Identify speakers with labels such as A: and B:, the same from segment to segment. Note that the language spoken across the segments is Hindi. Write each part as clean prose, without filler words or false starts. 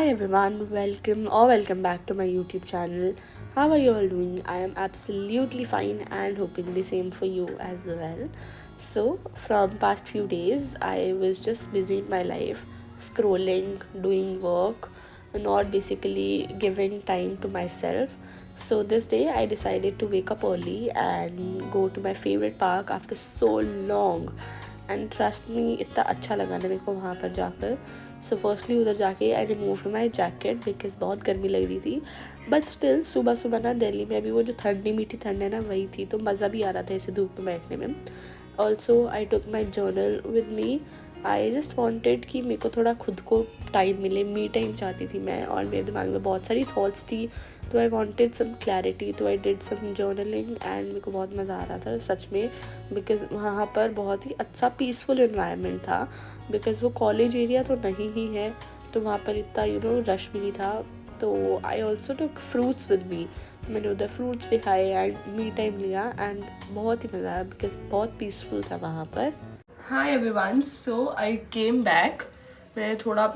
A: Hi everyone, welcome back to my YouTube channel. How are you all doing? I am absolutely fine and hoping the same for you as well. So, from past few days, I was just busy in my life, scrolling, doing work, not basically giving time to myself. So this day I decided to wake up early and go to my favorite park after so long. And trust me इतना अच्छा लगा ना मेरे को वहाँ पर जाकर. सो फर्स्टली उधर जाके I remove my jacket because बहुत गर्मी लग रही थी. बट स्टिल सुबह सुबह ना दिल्ली में अभी वो जो ठंडी मीठी ठंड है ना वही थी, तो मज़ा भी आ रहा था ऐसे धूप में बैठने में. Also I took my journal with me. I just wanted कि मेरे को थोड़ा खुद को टाइम मिले, मी टाइम चाहती थी मैं, और मेरे दिमाग में बहुत सारी थॉट्स थी, तो आई वॉन्टेड सम क्लैरिटी, तो I did some journaling and मेरे को बहुत मज़ा आ रहा था सच में. बिकॉज़ वहाँ पर बहुत ही अच्छा पीसफुल इन्वायरमेंट था. बिकॉज़ वो कॉलेज एरिया तो नहीं ही है, तो वहाँ पर इतना रश भी नहीं था. तो I also took fruits with me. मैंने उधर फ्रूट्स भी खाए एंड मी टाइम लिया एंड बहुत ही मज़ा आया बिकॉज बहुत पीसफुल था वहाँ पर. हाय एवरीवन, सो आई केम बैक. मैंने थोड़ा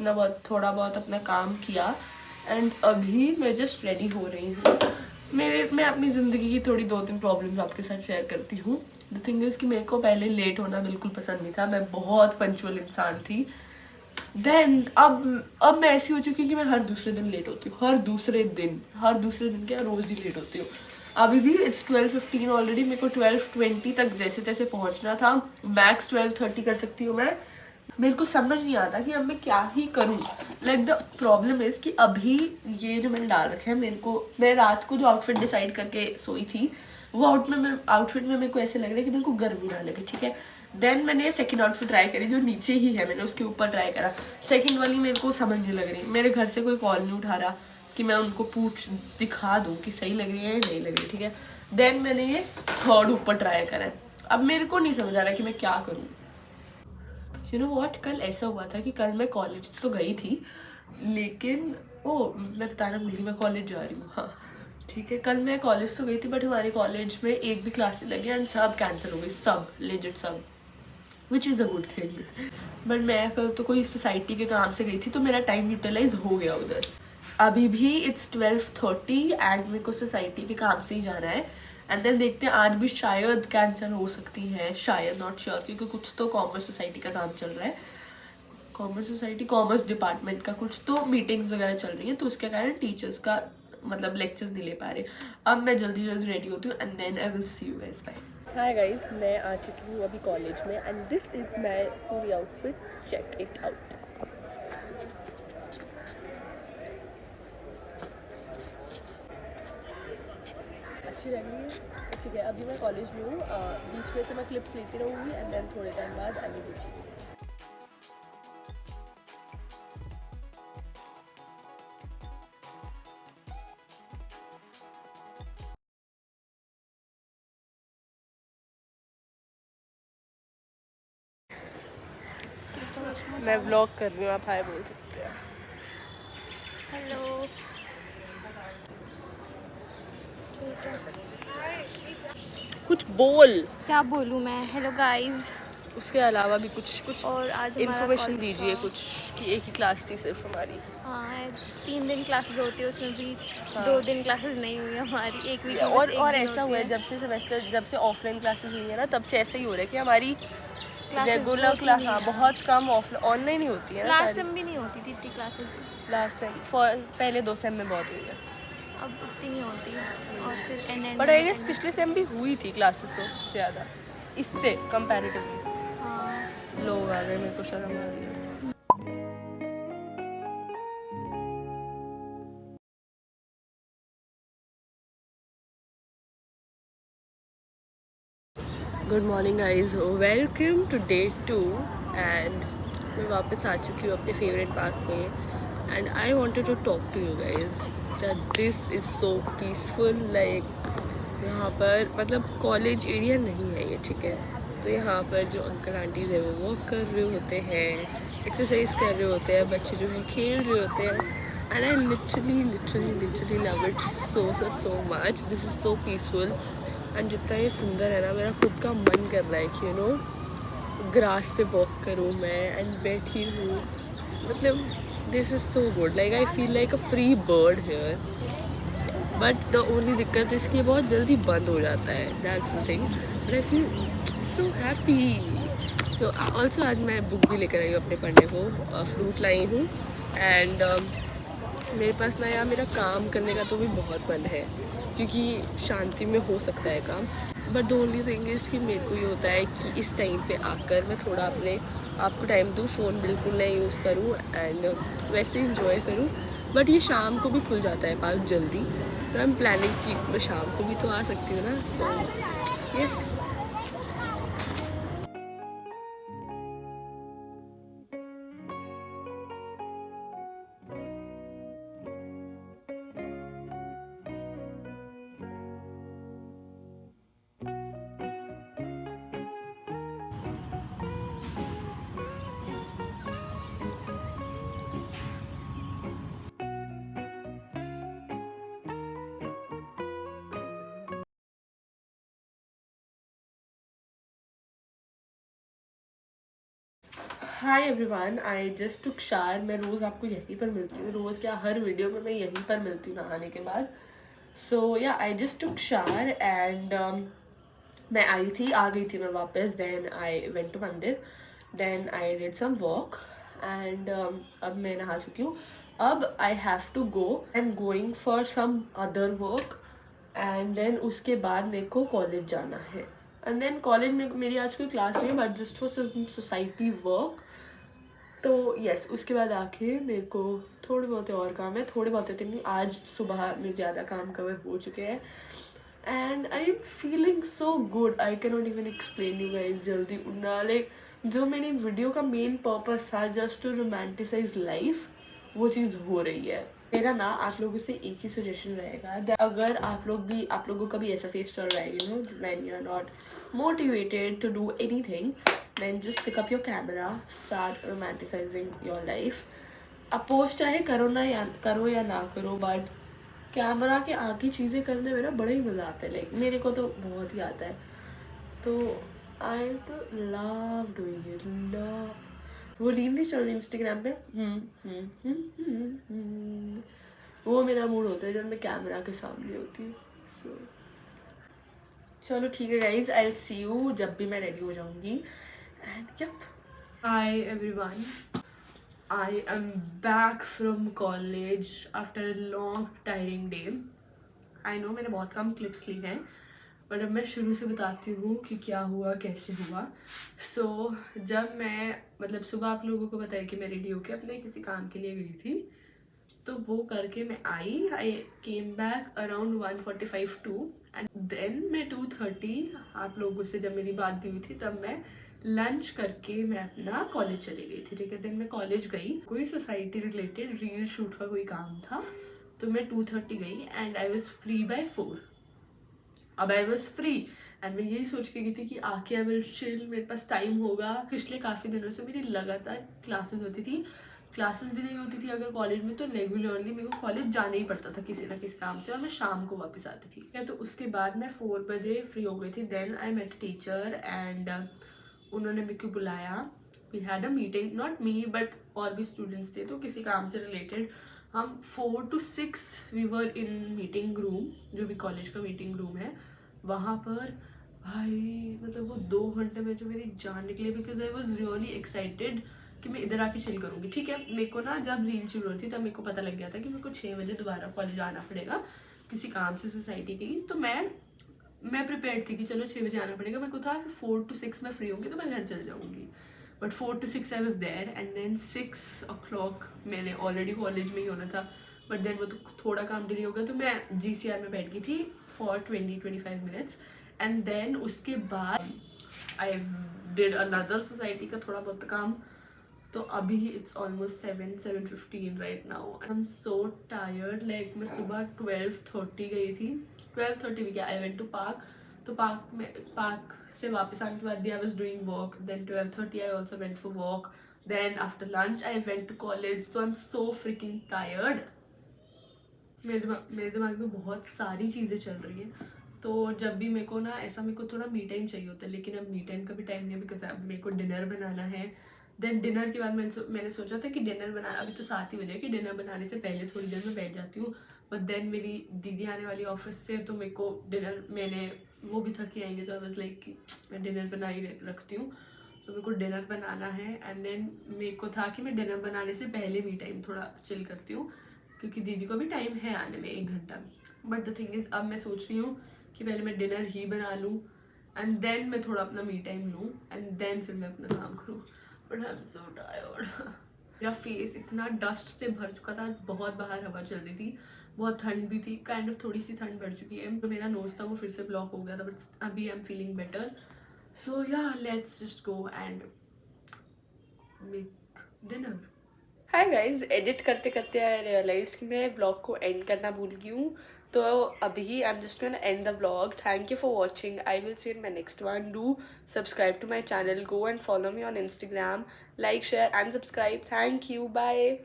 A: बहुत अपना काम किया एंड अभी मैं जस्ट रेडी हो रही हूँ. मैं अपनी ज़िंदगी की थोड़ी 2-3 प्रॉब्लम्स आपके साथ शेयर करती हूँ. द थिंग इज़ कि मेरे को पहले लेट होना बिल्कुल पसंद नहीं था. मैं बहुत पंचुअल इंसान थी. देन अब मैं ऐसी हो चुकी हूँ कि मैं हर दूसरे दिन लेट होती हूँ. हर दूसरे दिन क्या, रोज़ ही लेट होती हूँ. अभी भी इट्स 12:15 ऑलरेडी. मेरे को 12:20 तक जैसे तैसे पहुँचना था. मैक्स 12:30 कर सकती हूँ मैं. मेरे को समझ नहीं आता कि अब मैं क्या ही करूँ. लाइक द प्रॉब्लम इज़ कि अभी ये जो मैंने डाल रखा है, मैं रात को जो आउटफिट डिसाइड करके सोई थी, वो आउटफिट में मेरे को ऐसे लग रहा है कि मेरे को गर्मी ना लगे. ठीक है, देन मैंने सेकंड आउटफिट ट्राई करी जो नीचे ही है, मैंने उसके ऊपर ट्राई करा. सेकंड वाली मेरे को समझ नहीं लग रही. मेरे घर से कोई कॉल नहीं उठा रहा कि मैं उनको दिखा दूँ कि सही लग रही है या नहीं लग रही. ठीक है, देन मैंने ये थर्ड ऊपर ट्राई करा. अब मेरे को नहीं समझ आ रहा कि मैं क्या करूँ. यू नो वॉट, कल ऐसा हुआ था कि कल मैं कॉलेज तो गई थी, लेकिन मैं बताना भूल गई, मैं कॉलेज जा रही हूँ. हाँ ठीक है, कल मैं कॉलेज तो गई थी बट हमारे कॉलेज में एक भी क्लास नहीं लगी एंड सब कैंसिल हो गई, सब लेजिट सब, which is a good thing. But मैं कल तो कोई सोसाइटी के काम से गई थी, तो मेरा टाइम यूटिलाइज हो गया उधर. अभी भी इट्स 12:30 एंड मेरे को सोसाइटी के काम से ही जाना है. एंड देन देखते हैं, आज भी शायद कैंसिल हो सकती है, शायद, नॉट श्योर, क्योंकि कुछ तो कॉमर्स सोसाइटी का काम चल रहा है. कॉमर्स डिपार्टमेंट का कुछ तो मीटिंग्स वगैरह चल रही है, तो उसके कारण टीचर्स का मतलब लेक्चर्स नहीं ले पा रहे. अब मैं जल्दी रेडी होती हूँ and then I will see you guys. Bye. Hi guys, मैं आ चुकी हूँ अभी कॉलेज में एंड दिस इज़ माय पूरी आउटफिट. Check it out. अच्छी लग रही है. ठीक है, अभी मैं कॉलेज में हूँ. बीच में से मैं क्लिप्स लेती रहूँगी एंड देन थोड़े टाइम बाद आई विल मीट यू. मैं व्लॉग कर रही हूँ, आप हाय बोल सकते हैं.
B: हेलो.
A: कुछ बोल.
B: क्या बोलूँ मैं. Hello guys.
A: उसके अलावा भी कुछ
B: और आज
A: इन्फॉर्मेशन दीजिए कुछ, कि एक ही क्लास थी सिर्फ हमारी.
B: हाँ, 3 दिन क्लासेस होती है, उसमें भी
A: हाँ.
B: 2 दिन क्लासेस नहीं हुई हमारी. एक वीक
A: और ऐसा हुआ है जब से ऑफलाइन क्लासेस हुई है ना, तब से ऐसा ही हो रहा है कि हमारी रेगुलर क्लास बहुत कम ऑनलाइन ही होती है.
B: लास्ट सेम भी नहीं होती थी इतनी क्लासेस.
A: लास्ट सेम पहले 2 सेम में बहुत हुई है,
B: अब उतनी नहीं होती. और फिर एंड
A: बट आई गेस पिछले सेम भी हुई थी क्लासेस तो ज़्यादा इससे कंपैरेटिवली.
B: हाँ.
A: लोग आ गए, मेरे को शर्म आ रही है. Good morning guys, welcome to day 2 and मैं वापस आ चुकी हूँ अपने फेवरेट पार्क में. And I wanted to talk to you guys that this is so peaceful. Like यहाँ पर मतलब कॉलेज एरिया नहीं है ये, ठीक है. तो यहाँ पर जो अंकल आंटीज़ है वो वॉक कर रहे होते हैं, एक्सरसाइज कर रहे होते हैं, बच्चे जो है खेल रहे होते हैं. And I literally love it so much. This is so peaceful. And जितना ये सुंदर है ना, मेरा खुद का मन कर रहा है कि ग्रास पे वॉक करूँ मैं एंड बैठी हूँ. मतलब this is so good, like I feel like a free bird here, but the only दिक्कत इसकी बहुत जल्दी बंद हो जाता है, that's the thing, but I feel so happy. So also आज मैं बुक भी लेकर आई हूँ अपने पढ़ने को, फ्रूट लाई हूँ, एंड मेरे पास ना यार मेरा काम करने का तो भी बहुत मन है, क्योंकि शांति में हो सकता है काम, but the only thing is कि मेरे को ये होता है कि इस टाइम पे आकर मैं थोड़ा अपने आप को टाइम दूँ, फ़ोन बिल्कुल नहीं यूज़ करूँ, एंड वैसे इंजॉय करूँ। बट ये शाम को भी खुल जाता है पार्क जल्दी, तो आई एम प्लानिंग कि मैं शाम को भी तो आ सकती हूँ ना, सो यस। हाय एवरीवन, आई जस्ट टुक शावर। मैं रोज़ आपको यहीं पर मिलती हूँ, रोज़ क्या हर वीडियो में मैं यहीं पर मिलती हूँ नहाने के बाद। सो या I just took shower and मैं आई थी, आ गई थी मैं वापस, देन आई वेंट टू मंदिर, then I did some walk, and अब मैं नहा चुकी हूँ। अब I have to go, I am going for some other work, and then उसके बाद मेरे को कॉलेज जाना है, एंड देन कॉलेज में मेरी आज कोई क्लास नहीं है, but just for some society work. तो यस, उसके बाद आके मेरे को थोड़े बहुत और काम है, थोड़े बहुत तो नहीं, आज सुबह में ज़्यादा काम कवर हो चुके हैं, and I am feeling so good, I can not even explain you guys. जल्दी उड़ना, लाइक जो मेरी वीडियो का मेन पर्पस था जस्ट टू रोमांटिसाइज लाइफ, वो चीज़ हो रही है। मेरा ना आप लोगों से एक ही सजेशन रहेगा, अगर आप लोगों का भी ऐसा फेस चल रहा है, you know, when you are not motivated to do anything, then just pick up your camera, start romanticizing your life. अब पोस्ट चाहे करो या ना करो, बट कैमरा के आगे चीज़ें करने में ना बड़ा ही मज़ा आता है, लाइक मेरे को तो बहुत ही आता है, तो आई तो लव डूइंग इट, लव। वो रील नहीं चल रही इंस्टाग्राम पे, वो मेरा मूड होता है जब मैं कैमरा के सामने होती हूँ। So, चलो ठीक है guys, I will see you जब भी मैं रेडी हो जाऊँगी। And yep. Hi everyone. I am back from college after a long tiring day. I know मैंने बहुत कम क्लिप्स ली हैं, बट अब मैं शुरू से बताती हूँ कि क्या हुआ, कैसे हुआ। जब मैं मतलब सुबह आप लोगों को बताया कि मैं रेडी होके अपने किसी काम के लिए गई थी, तो वो करके मैं I came back around 1:45 2, and then मैं 2:30 आप लोगों से जब मेरी बात भी हुई थी तब मैं लंच करके मैं अपना कॉलेज चली गई थी, ठीक है। देन मैं कॉलेज गई, कोई सोसाइटी रिलेटेड रील शूट का कोई काम था, तो मैं 2:30 गई and I was free by 4। अब आई वॉज फ्री एंड मैं यही सोच के गई थी कि आके आई विल चिल, मेरे पास टाइम होगा। पिछले काफ़ी दिनों से मेरी लगातार क्लासेस होती थी, क्लासेस भी नहीं होती थी अगर कॉलेज में, तो रेगुलरली मेरे को कॉलेज जाना ही पड़ता था किसी ना किसी काम से, और मैं शाम को वापस आती थी। तो उसके बाद मैं 4 बजे फ्री हो गई थी। Then I met teacher and उन्होंने मेरे को बुलाया, we had a meeting, not me but और भी स्टूडेंट्स थे, तो किसी काम से रिलेटेड हम 4 to 6 we were in meeting room, जो भी कॉलेज का मीटिंग रूम है वहाँ पर। भाई मतलब वो 2 घंटे में जो मेरी जान निकली, because I was really excited कि मैं इधर आके चिल करूँगी, ठीक है। मेरे को ना जब रील शुरू हुई थी तब मेरे को पता लग गया था कि मेरे को 6 बजे दोबारा कॉलेज आना पड़ेगा किसी काम से सोसाइटी की, तो मैं प्रिपेयर थी कि चलो 6 बजे आना पड़ेगा। मेरे को था 4 to 6 मैं फ्री होंगी तो मैं घर चल जाऊँगी, but 4 to 6 I was there, and then 6 o'clock मैंने ऑलरेडी कॉलेज में ही होना था, बट देन वो तो थोड़ा काम डिले हो गया, तो मैं GCR में बैठ गई थी फॉर 20-25 मिनट्स, एंड देन उसके बाद आई डिड अनदर सोसाइटी का थोड़ा बहुत काम। तो अभी it's almost 7:15 right now, I am so tired. Like मैं सुबह 12:30 गई थी, 12:30 भी क्या, आई वेंट टू पार्क, तो पार्क से वापस आने के बाद भी I was doing walk, then 12:30 I also went for walk, then after lunch I went to college, तो I am so freaking tired. मेरे दिमाग में बहुत सारी चीज़ें चल रही हैं, तो जब भी मेरे को थोड़ा मी टाइम चाहिए होता है, लेकिन अब मी टाइम का भी टाइम नहीं है, बिकॉज अब मेरे को डिनर बनाना है, देन डिनर के बाद मैंने सोचा था कि डिनर बनाना, अभी तो 7 ही बजे कि डिनर बनाने से पहले थोड़ी देर में बैठ जाती हूँ, बट देन मेरी दीदी आने वाली ऑफिस से, तो मेरे को डिनर, मैंने वो भी थके आएंगे, तो आई वाज लाइक कि मैं डिनर बना ही रखती हूँ, तो मेरे को डिनर बनाना है। एंड देन मेरे को था कि मैं डिनर बनाने से पहले भी टाइम थोड़ा चिल करती हूँ, क्योंकि दीदी को भी टाइम है आने में 1 घंटा। बट द थिंग इज़ अब मैं सोच रही हूँ कि पहले मैं डिनर ही बना लूँ एंड देन मैं थोड़ा अपना मी टाइम लूँ एंड देन फिर मैं अपना काम करूँ। But I am so tired. मेरा फेस इतना डस्ट से भर चुका था, आज बहुत बाहर हवा चल रही थी, बहुत ठंड भी थी, काइंड ऑफ थोड़ी सी ठंड बढ़ चुकी है, तो मेरा नोज था वो फिर से ब्लॉक हो गया था, बट अभी आई एम फीलिंग बेटर। सो या let's just go and make dinner. Hi guys, edit करते करते आई रियलाइज कि मैं ब्लॉग को एंड करना भूल गई हूँ, तो अभी I am just gonna end the vlog. Thank you for watching, I will see in my next one. Do subscribe to my channel, go and follow me on Instagram, like share and subscribe. Thank you, bye.